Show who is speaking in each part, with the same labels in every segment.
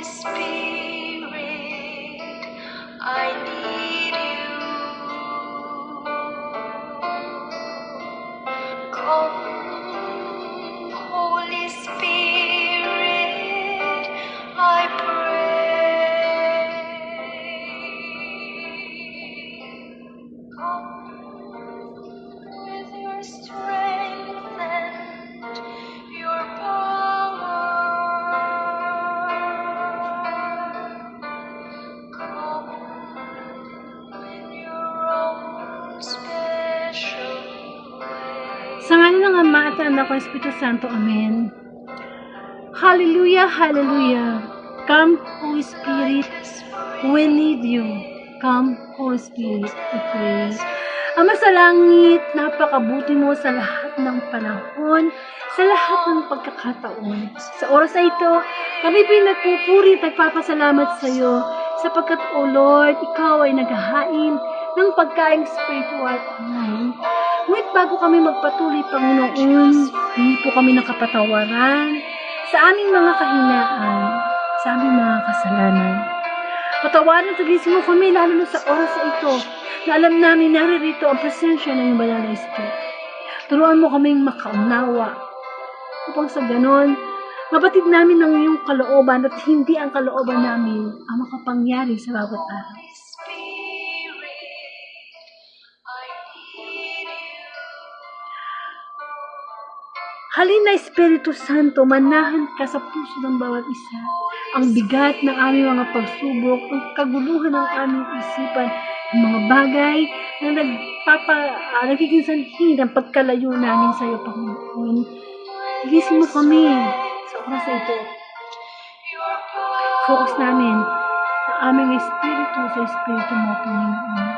Speaker 1: Spirit, I need you. Come, Holy Spirit, I pray. Come with your strength and your power. Come in your own special way.
Speaker 2: Sa ngalan ng Ama at ng Anak at ng Espiritu Santo. Amen. Hallelujah, hallelujah. Come, Holy Spirit, we need you. Come, Holy Spirit, we pray. Ama sa langit, napakabuti mo sa lahat ng panahon, sa lahat ng pagkakataon. Sa oras na ito, kami pinagpupuri at nagpapasalamat sa iyo sapagkat, O Lord, ikaw ay naghahain ng pagkaing spiritual online. Ngunit bago kami magpatuloy, Panginoon, hindi po kami nakapatawaran sa aming mga kahinaan, sa aming mga kasalanan. Patawarin at tagisin mo kami lalo na sa oras na ito na alam namin naririto ang presensya ng iyong banal na Espiritu. Turuan mo kaming makaunawa upang sa ganon, mabatid namin ang iyong kalooban at hindi ang kalooban namin ang makapangyari sa bawat araw.
Speaker 1: Spirit, I need you.
Speaker 2: Halina, Espiritu Santo, manahan ka sa puso ng bawat isa. Ang bigat ng aming mga pagsubok, ang kaguluhan ng aming isipan, ang mga bagay na nagiging sanhi ng pagkalayo namin sa iyo, Panginoon. Igisin mo kami sa oras na ito. Focus namin ang aming espiritu sa espiritu mo, Panginoon.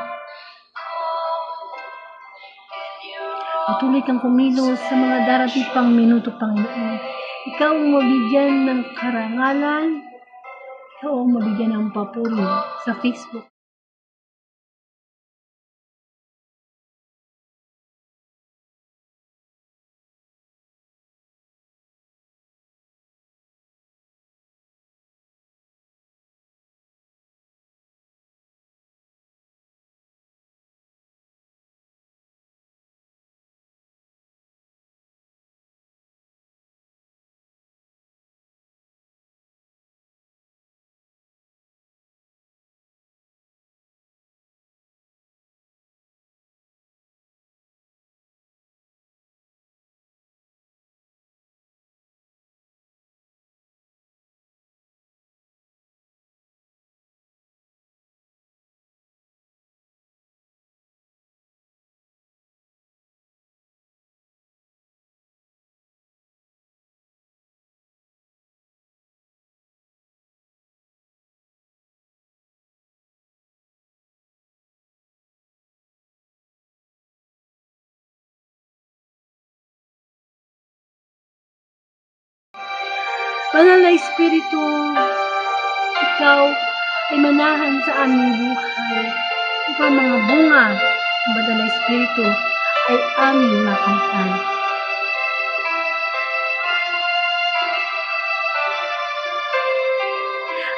Speaker 2: Patuloy kang kumilos sa mga darating pang minuto, Panginoon. Ikaw ang mabigyan ng karangalan. Ikaw ang mabigyan ng papuri sa Facebook. Banal na Espiritu, ikaw ay manahan sa aming buhay. Ikaw ang mga bunga ng Banal na Espiritu ay aming makamtan.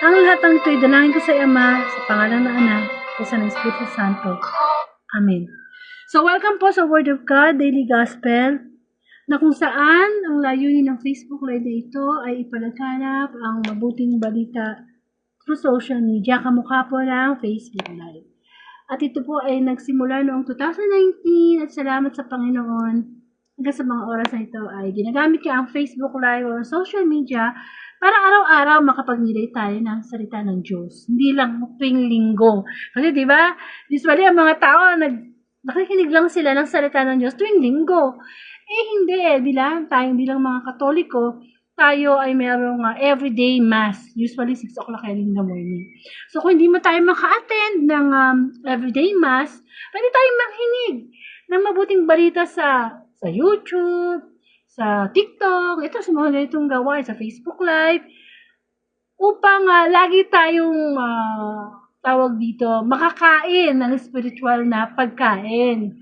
Speaker 2: Ang lahat ng ito'y dalangin ko sa Ama, sa pangalan ng Anak, at sa Espiritu Santo. Amen. So welcome po sa Word of God, Daily Gospel, na kung saan ang layunin ng Facebook Live na ito ay ipalaganap ang mabuting balita through social media, kamukha po ng Facebook Live. At ito po ay nagsimula noong 2019 at salamat sa Panginoon hanggang sa mga oras na ito ay ginagamit niya ang Facebook Live o social media para araw-araw makapagnilay tayo ng salita ng Diyos. Hindi lang tuwing linggo. Kasi di ba, usually ang mga tao nakikinig lang sila ng salita ng Diyos tuwing linggo. Hindi bilang mga Katoliko, tayo ay merong everyday mass, usually 6 o'clock in the morning. So kung hindi mo tayo maka-attend ng everyday mass, pwede tayong makinig ng mabuting balita sa YouTube, sa TikTok, ito sa mga ganitong gawain, sa Facebook Live, upang lagi tayong makakain ng spiritual na pagkain.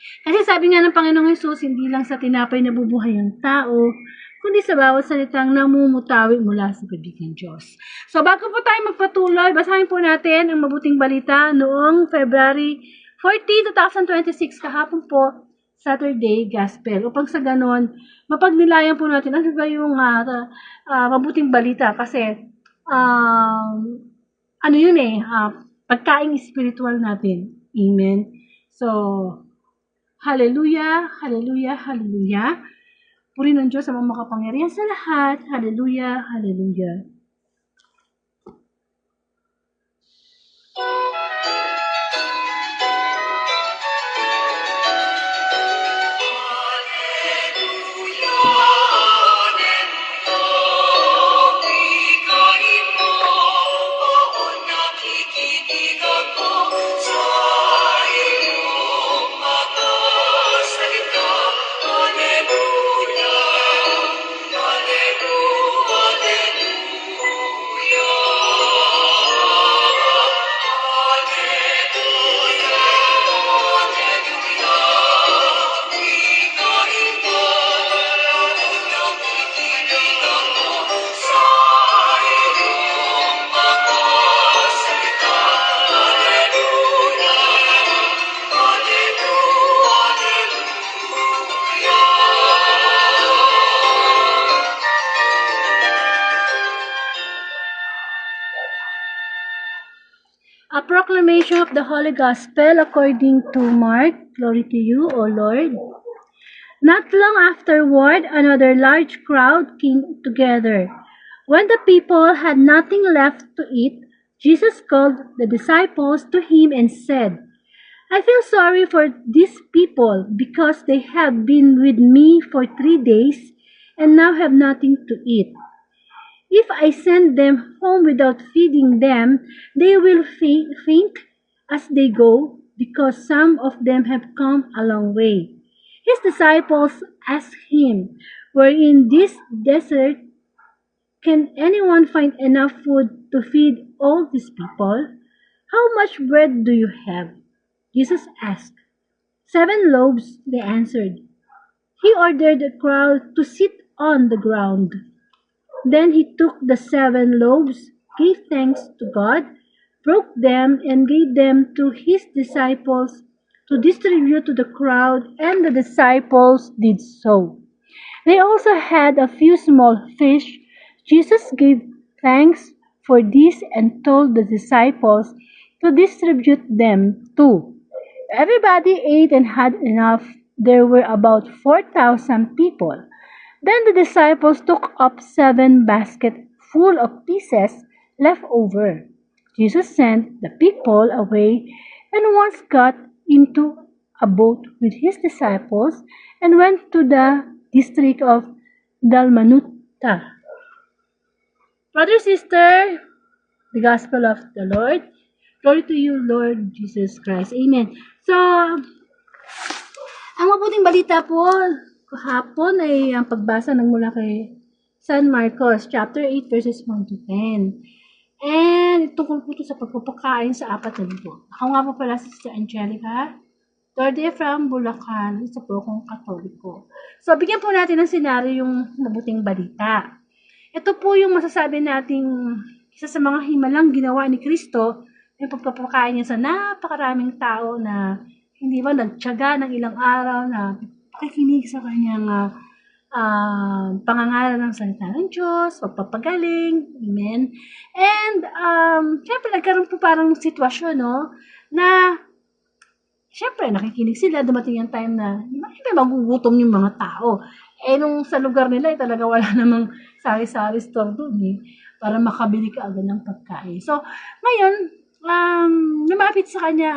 Speaker 2: Kasi sabi nga ng Panginoong Hesus, hindi lang sa tinapay nabubuhay ang tao, kundi sa bawat salitang namumutawi mula sa bibig ng Diyos. So bago po tayo magpatuloy, basahin po natin ang mabuting balita noong February 14, 2026, kahapon po, Saturday Gospel. Upang sa ganon, mapagnilayan po natin ano ba yung mabuting balita kasi ano yun pagkaing spiritual natin. Amen. So, hallelujah, hallelujah, hallelujah. Purihin ng Diyos ang makapangyarihan sa lahat. Hallelujah, hallelujah. A proclamation of the Holy Gospel according to Mark. Glory to you, O Lord. Not long afterward, another large crowd came together. When the people had nothing left to eat, Jesus called the disciples to him and said, I feel sorry for these people because they have been with me for 3 days and now have nothing to eat. If I send them home without feeding them, they will faint as they go, because some of them have come a long way. His disciples asked him, Where in this desert can anyone find enough food to feed all these people? How much bread do you have? Jesus asked. 7 loaves, they answered. He ordered the crowd to sit on the ground. Then he took the 7 loaves, gave thanks to God, broke them, and gave them to his disciples to distribute to the crowd, and the disciples did so. They also had a few small fish. Jesus gave thanks for this and told the disciples to distribute them too. Everybody ate and had enough. There were about 4,000 people. Then the disciples took up 7 baskets full of pieces left over. Jesus sent the people away and once got into a boat with his disciples and went to the district of Dalmanuta. Brother, sister, the Gospel of the Lord. Glory to you, Lord Jesus Christ. Amen. So, ang mabuting balita po, kahapon ay ang pagbasa ng mula kay San Marcos, chapter 8, verses 1 to 10. And tungkol po ito sa pagpapakain sa 4,000. Ako nga po pala si Sister Angelica, third day from Bulacan, isa po akong Katoliko. So, bigyan po natin ng senaryo yung mabuting balita. Ito po yung masasabi nating isa sa mga himalang ginawa ni Kristo, yung pagpapakain niya sa napakaraming tao na hindi ba nagtiyaga ng ilang araw na pakikinig sa kanyang pangangaral ng salita ng Diyos, pagpapagaling, amen. And, syempre, nagkaroon po parang sitwasyon, no, na, syempre, nakikinig sila, dumating yung time na, syempre, magugutom yung mga tao. Nung sa lugar nila, talaga wala namang sari-sari store doon, para makabili ka agad ng pagkain. So, ngayon, lumapit sa kanya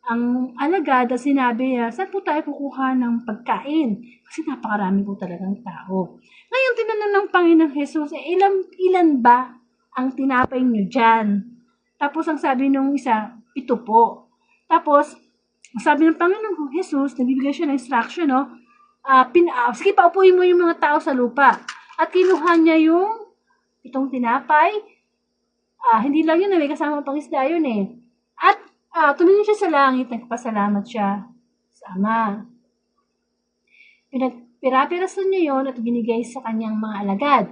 Speaker 2: ang alagad at sinabi niya, saan po tayo kukuha ng pagkain? Kasi napakarami po talagang tao. Ngayon, tinanong ng Panginoong Jesus, ilan ba ang tinapay niyo dyan? Tapos, ang sabi nung isa, 7 po. Tapos, sabi ng Panginoong Jesus, nagbibigay siya ng instruction, no? Sige, paupuin mo yung mga tao sa lupa. At kinuha niya yung 7 tinapay. Hindi lang yun, may kasama pang isda yun At tumingin siya sa langit, nagpasalamat siya sa Ama. pira-piraso niya yon at binigay sa kanyang mga alagad.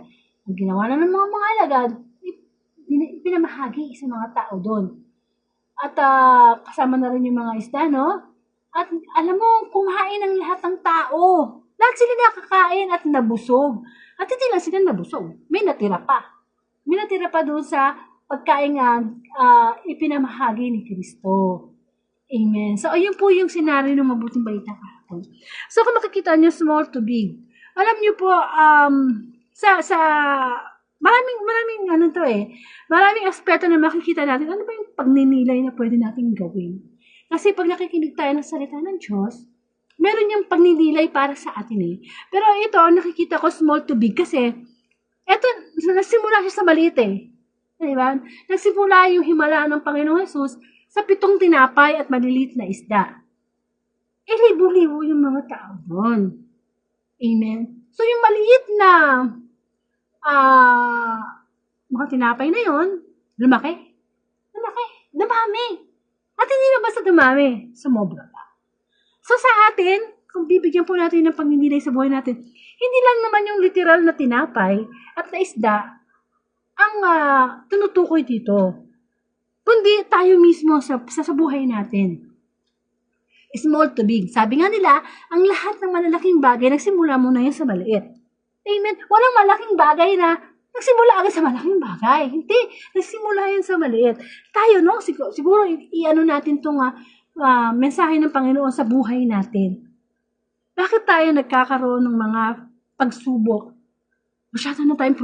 Speaker 2: Ang ginawa na ng mga alagad, pinamahagi sa mga tao doon. At kasama na rin yung mga isda, no? At alam mo, kumain ng lahat ng tao. Lahat sila nakakain at nabusog. At hindi lang sila nabusog. May natira pa. May natira pa doon sa pagkain ipinamahagi ni Kristo. Amen. So, ayun po yung senaryo ng mabuting balita kahapon. So, kung makikita niyo, small to big. Alam niyo po, maraming aspeto na makikita natin. Ano ba yung pagninilay na pwede natin gawin? Kasi pag nakikinig tayo ng salita ng Diyos, meron yung pagninilay para sa atin eh. Pero ito, nakikita ko small to big kasi, ito, nagsimula siya sa maliit eh. Diba? Nagsimula yung himala ng Panginoong Jesus sa 7 tinapay at maliliit na isda. Libo-libo yung mga tao doon. Amen? So, yung maliit na mga tinapay na yon, lumaki. Dumami. At hindi na basta dumami, sumobra pa. So, sa atin, kung bibigyan po natin ng pagninilay sa buhay natin, hindi lang naman yung literal na tinapay at na isda ang tinutukoy dito, kundi tayo mismo sa buhay natin. Small to big. Sabi nga nila, ang lahat ng malalaking bagay, nagsimula muna yan sa maliit. Amen. Walang malaking bagay na nagsimula agad sa malaking bagay. Hindi. Nagsimula yan sa maliit. Tayo, no? Siguro, i-ano natin itong mensahe ng Panginoon sa buhay natin. Bakit tayo nagkakaroon ng mga pagsubok? Masyado na tayong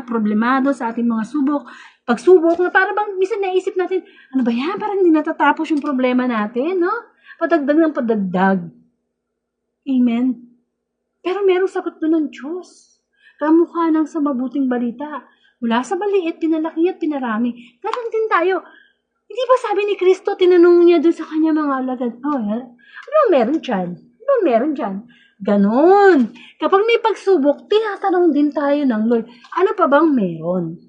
Speaker 2: problemado sa ating mga pagsubok na para bang minsan naisip natin, ano ba yan? Parang hindi natatapos yung problema natin, no? Padagdag ng padagdag. Amen? Pero merong sagot doon ng Diyos. Kamukha ng sa mabuting balita. Mula sa maliit, pinalaki at pinarami. Ganun din tayo. Hindi ba sabi ni Kristo, tinanong niya doon sa kanya mga alagad, ano meron dyan? Ganon. Kapag may pagsubok, tinatanong din tayo ng Lord, ano pa bang meron?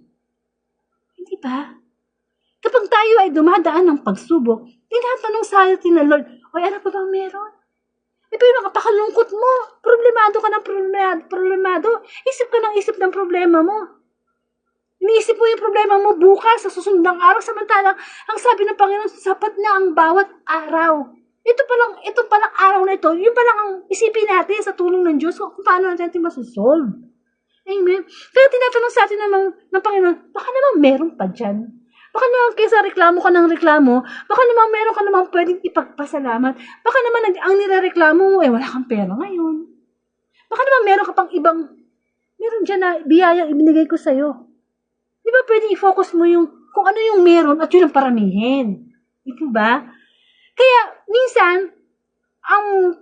Speaker 2: Hindi ba? Kapag tayo ay dumadaan ng pagsubok, tinatanong sa atin ng Lord, ano pa bang meron? Ito yung nakapakalungkot mo. Problemado ka ng problemado. Isip ka ng isip ng problema mo. Iniisip mo yung problema mo bukas sa susunod ng araw. Samantalang, ang sabi ng Panginoon, sapat na ang bawat araw. Ito palang araw na ito, yun palang ang isipin natin sa tulong ng Diyos kung paano natin masusolve. Amen? Kaya tinatanong sa atin ng Panginoon, baka naman meron pa dyan. Baka naman kaysa reklamo ka ng reklamo, baka naman meron ka naman pwedeng ipagpasalamat. Baka naman ang nilareklamo mo, wala kang pera ngayon. Baka naman meron ka pang meron dyan na biyaya ibinigay ko sa'yo. Di ba pwedeng i-focus mo kung ano yung meron at yun ang paramihin? Ito ba? Kaya, minsan, ang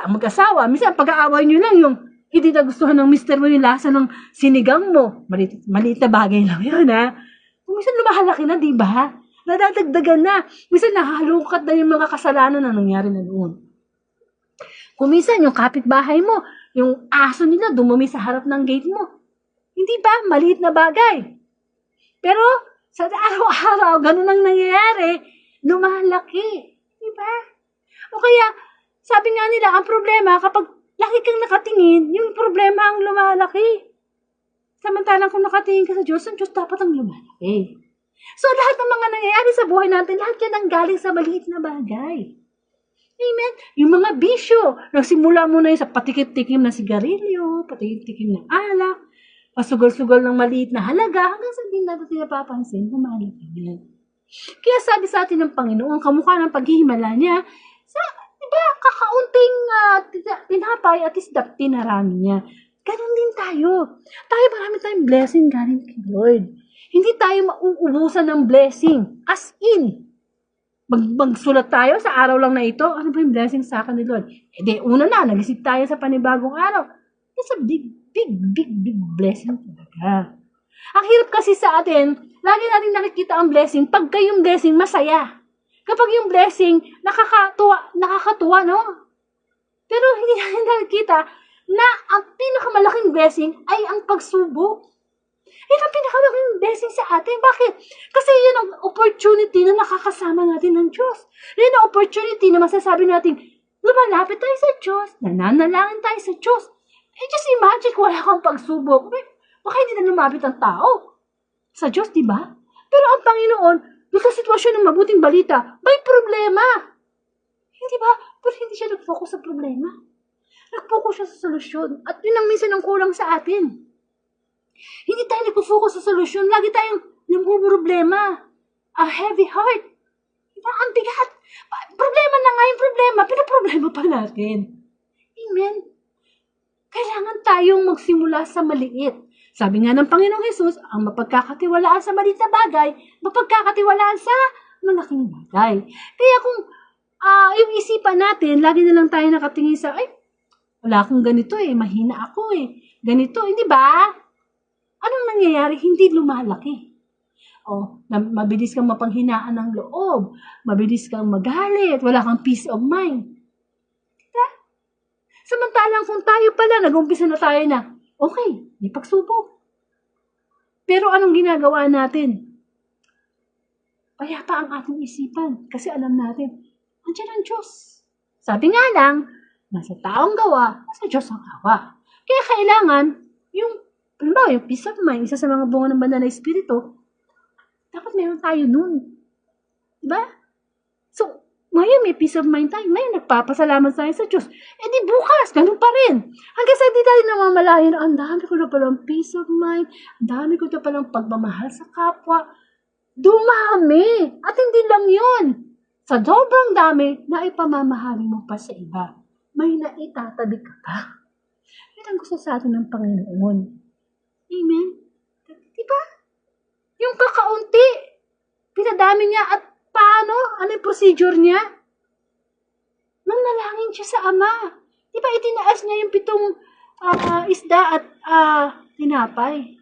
Speaker 2: mag-asawa, minsan pag-aaway nyo lang yung hindi nagustuhan ng mister mo yung lasa ng sinigang mo. Maliit na bagay lang yun, ha? Minsan lumahalaki na, di ba? Nadadagdagan na. Minsan nakahalukat na yung mga kasalanan na nangyari na noon. Kung minsan yung kapitbahay mo, yung aso nila dumumi sa harap ng gate mo. Hindi ba? Maliit na bagay. Pero, sa araw-araw, ganun ang nangyayari, lumalaki. Diba? O kaya, sabi nga nila, ang problema, kapag laki kang nakatingin, yung problema ang lumalaki. Samantalang kung nakatingin ka sa Diyos, ang Diyos dapat ang lumalaki. So, lahat ng mga nangyayari sa buhay natin, lahat yan ang galing sa maliit na bagay. Amen? Yung mga bisyo, nagsimula muna yun sa patikip-tikim na sigarilyo, patikip-tikim ng alak, pasugal-sugal ng maliit na halaga, hanggang sa hindi natin napapansin, lumalaki yan. Kaya sabi sa atin ng Panginoon, kamukha ng paghihimala niya, diba, kakaunting tinapay at isda, pinarami niya. Ganon din tayo. Marami tayong blessing galing kay Lord. Hindi tayo mauubusan ng blessing. As in, magsulat tayo sa araw lang na ito, ano ba yung blessing sa akin ni Lord? Una na, nag-isip tayo sa panibagong araw. It's a big blessing talaga. Ang hirap kasi sa atin, lagi natin nakikita ang blessing pagka yung blessing masaya. Kapag yung blessing nakakatuwa, no? Pero hindi natin nakikita na ang pinakamalaking blessing ay ang pagsubok. Yan ang pinakamalaking blessing sa atin. Bakit? Kasi yun ang opportunity na nakakasama natin ng Diyos. Yun ang opportunity na masasabi natin, lumalapit tayo sa Diyos, nananalangin tayo sa Diyos. Just imagine kung wala kang pagsubok. Baka hindi na lumapit ang tao sa Diyos, di ba? Pero ang Panginoon, doon sa sitwasyon ng mabuting balita, may problema. Hindi ba? Pero hindi siya nag-focus sa problema. Nag-focus siya sa solusyon. At yun ang minsan ang kulang sa atin. Hindi tayo nag-focus sa solusyon. Lagi tayong problema. A heavy heart. Diba? Ang bigat. Problema na nga yung problema. Pinaproblema pa natin. Amen. Kailangan tayong magsimula sa maliit. Sabi nga ng Panginoong Hesus, ang mapagkakatiwalaan sa maliit na bagay, mapagkakatiwalaan sa malaking bagay. Kaya kung yung isipan natin, lagi na lang tayo nakatingin sa, wala akong ganito mahina ako ganito, hindi ba? Anong nangyayari? Hindi lumalaki. Mabilis kang mapanghinaan ng loob, mabilis kang magalit, wala kang peace of mind. Diba? Samantalang kung tayo pala, nag-umpisa na tayo na, okay, may pagsubok. Pero anong ginagawa natin? Payapa ang ating isipan kasi alam natin, andiyan ang Diyos. Sabi nga lang, nasa taong gawa, nasa Diyos ang gawa. Kaya kailangan, yung peace of mind, isa sa mga bunga ng banal na espiritu, dapat meron tayo nun. Diba? So, ngayon may peace of mind tayo. Ngayon nagpapasalamat tayo sa Diyos. Di bukas, ganun pa rin. Hanggang sa di tayo namamalayan, ang dami ko na palang peace of mind, ang dami ko na palang pagmamahal sa kapwa. Dumami. At hindi lang yun. Sa sobrang dami, naipamamahali mo pa sa iba. May naitatabi ka pa. Yan ang gusto sa atin ng Panginoon. Amen? Diba? Yung kakaunti, pinadami niya at paano? Ano yung procedure niya? Nanalangin siya sa Ama. Diba itinaas niya yung 7 isda at tinapay?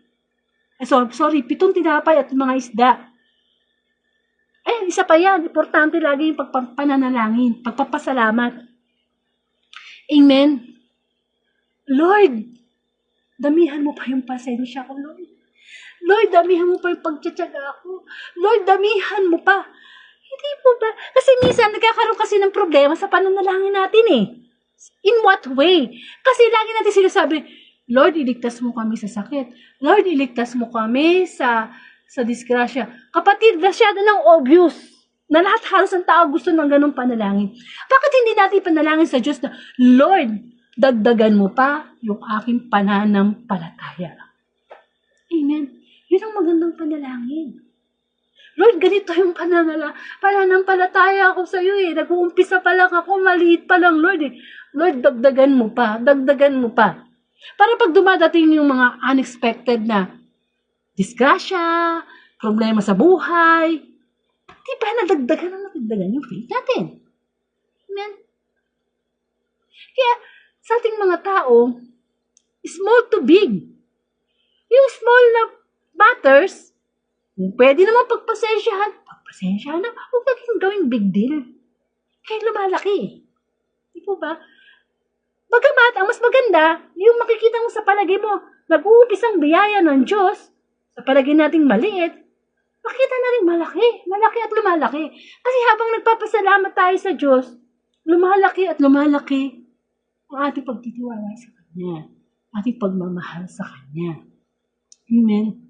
Speaker 2: 7 tinapay at mga isda. Isa pa yan. Importante lagi yung pagpapananalangin, pagpapasalamat. Amen. Lord, damihan mo pa yung pasensya ko, Lord. Lord, damihan mo pa yung pagtsatsaga ko. Lord, damihan mo pa. Hindi po ba? Kasi minsan, nagkakaroon kasi ng problema sa pananalangin natin In what way? Kasi lagi natin sinasabi, Lord, iligtas mo kami sa sakit. Lord, iligtas mo kami sa disgrasya. Kapatid, masyado ng obvious na lahat halos ng tao gusto ng ganong panalangin. Bakit hindi natin panalangin sa Diyos na, Lord, dagdagan mo pa yung aking pananampalataya. Amen. Yun ang magandang panalangin. Lord, ganito yung pananampalataya ako sa iyo Nag-uumpisa pa lang ako, maliit pa lang, Lord Lord, dagdagan mo pa, dagdagan mo pa. Para pag dumadating yung mga unexpected na disgrasya, problema sa buhay, di ba nadagdagan yung faith natin? Amen? Kaya, sa ating mga tao, small to big. Yung small na matters, pwede naman pagpasensyahan na, huwag naging gawing big deal. Kaya lumalaki. Di po ba? Bagamat, ang mas maganda, yung makikita mo sa palagay mo, nag-uumpisang biyaya ng Diyos, sa palagay nating maliit, makita na rin malaki at lumalaki. Kasi habang nagpapasalamat tayo sa Diyos, lumalaki at lumalaki ang ating pagtitiwala sa Kanya, ating pagmamahal sa Kanya. Amen.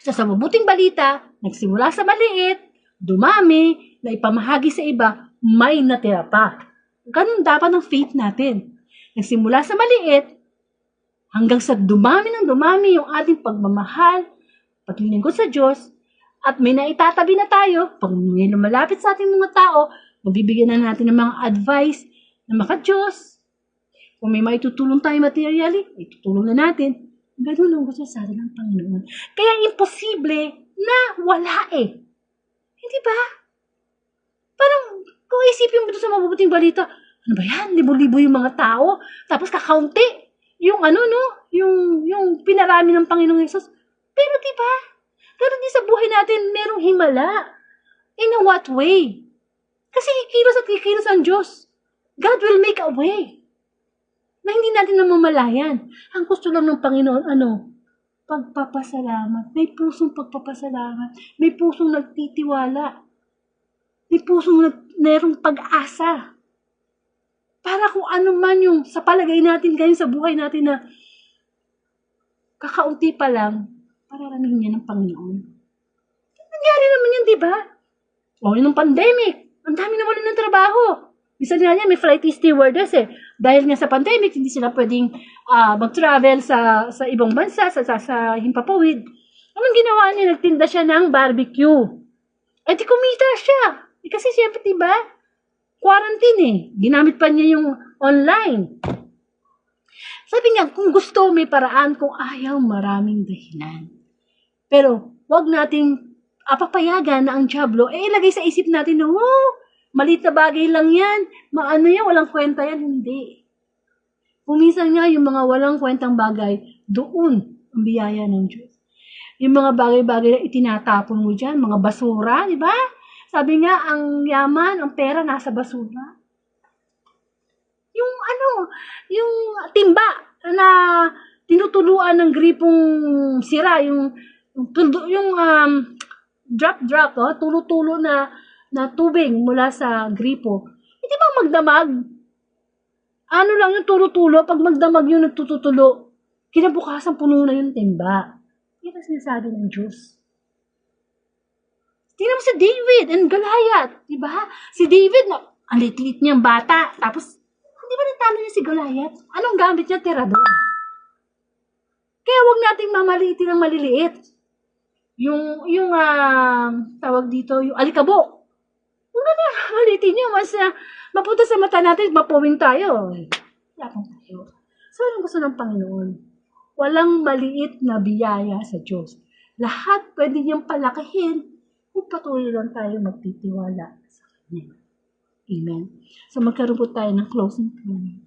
Speaker 2: So, sa mabuting balita, nagsimula sa maliit, dumami, na ipamahagi sa iba, may natira pa. Ganun dapat ang faith natin. Nagsimula sa maliit, hanggang sa dumami yung ating pagmamahal, paglilingkod sa Diyos, at may naitatabi na tayo, pag may lumalapit sa ating mga tao, mabibigyan na natin ng mga advice na maka-Diyos. Kung may maitutulong tayo materially, itutulong na natin. Ganun ang gusto sa atin ng Panginoon. Kaya imposible na wala Hindi ba? Parang, kung isipin mo ito sa mabubuting balita, ano ba yan? Libo-libo yung mga tao, tapos kakaunti. Yung yung pinarami ng Panginoong Hesus. Pero diba, ganun din sa buhay natin, merong himala. In a what way? Kasi kikilos at kikilos ang Diyos. God will make a way. Na hindi natin namamalayan. Ang gusto lang ng Panginoon, pagpapasalamat. May pusong pagpapasalamat. May pusong nagtitiwala. May pusong merong pag-asa. para kung ano man yung sa palagay natin ngayon sa buhay natin na kakaunti pa lang, pararaning niya ng Panginoon. Nangyari naman yun, di ba? O, yun ng pandemic. Ang dami naman ng trabaho. Isa nga niya, may flight stewardess eh. Dahil nga sa pandemic, hindi sila pwedeng mag-travel sa ibang bansa, sa Himpapawid. Anong ginawa niya? Nagtinda siya ng barbecue. Eh, di kumita siya. Eh, kasi siyempre, diba, quarantine eh. Ginamit pa niya yung online. Sabi niya, kung gusto, may paraan. Kung ayaw, maraming dahilan. Pero, wag nating papayagan na ang dyablo, ilagay sa isip natin na, maliit na bagay lang yan. Maano yan, walang kwenta yan. Hindi. Kung minsan nga, yung mga walang kwentang bagay, doon ang biyaya ng Diyos. Yung mga bagay-bagay na itinatapon mo dyan, mga basura, di ba? Sabi nga, ang yaman, ang pera, nasa basura. Yung timba na tinutuluan ng gripong sira, yung drop, tulo-tulo na tubig mula sa gripo. Hindi ba magdamag? Ano lang yung tulo-tulo, pag magdamag yung nagtututulo, kinabukasan puno na yung timba. Yan ang sinasabi ng Diyos. Tingnan mo si David and Goliath, di ba? Si David, ang lit-lit niyang bata, tapos, di ba natalo niya si Goliath? Anong gamit niya? Tirador. Kaya huwag nating mamaliitin ang maliliit. Yung tawag dito, yung alikabok. Huwag natin mamaliitin niya, mas mapunta sa mata natin, mapuwing tayo. Yapang tayo. So, anong gusto ng Panginoon? Walang maliit na biyaya sa Diyos. Lahat pwede niyang palakihin kung patuloy lang tayo magtitiwala sa Kanya. Amen. So magkaroon po tayo ng closing prayer.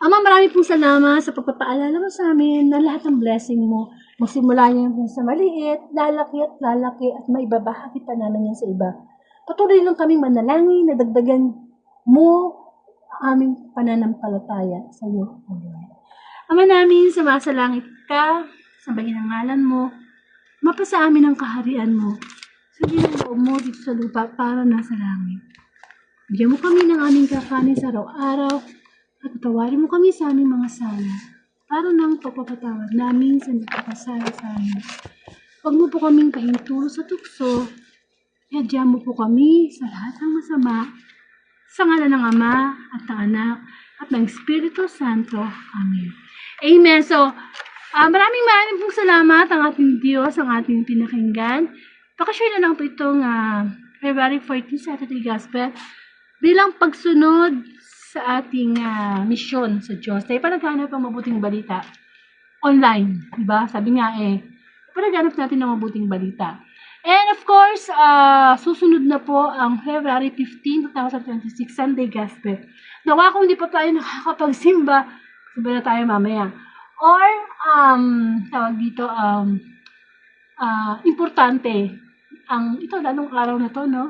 Speaker 2: Ama, marami pong salamat sa pagpapaalala mo sa amin na lahat ng blessing mo, magsimula niya po sa maliit, lalaki at maibabahagi pa namin yan sa iba. Patuloy lang kaming manalangin na dagdagan mo ang aming pananampalataya sa iyo, O Lord. Ama namin, sumasalangit ka, sabahin ang ngalan mo, mapasa amin ang kaharian mo. Sabihin ang loob mo dito sa lupa para nasa langit. Bigyan mo kami ng aming kakanin sa araw-araw at patawarin mo kami sa aming mga sala para ng pagpapatawad namin sa nagkakasala sa amin. Huwag mo po kaming pahintulo sa tukso. Iadya mo po kami sa lahat ng masama sa ngalan ng Ama at ng Anak at ng Espiritu Santo. Amen. Amen. So, maraming pong salamat ang ating Diyos, ang ating pinakinggan. Pakashare na lang po itong February 14 Saturday Gospel bilang pagsunod sa ating misyon sa Diyos. Tayo pa naghanap ng mabuting balita online. Diba? Sabi nga panaghanap natin ng mabuting balita. And of course, susunod na po ang February 15, 2026 Sunday Gospel. Nawa kung hindi pa tayo nakakapagsimba, simba na tayo mamaya. Or, tawag dito, importante, ito, lalong araw na to, no?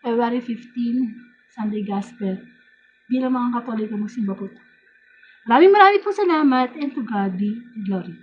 Speaker 2: February 15, Sunday Gospel. Bilang mga Katoliko, magsimba po. Maraming po salamat and to God be the glory.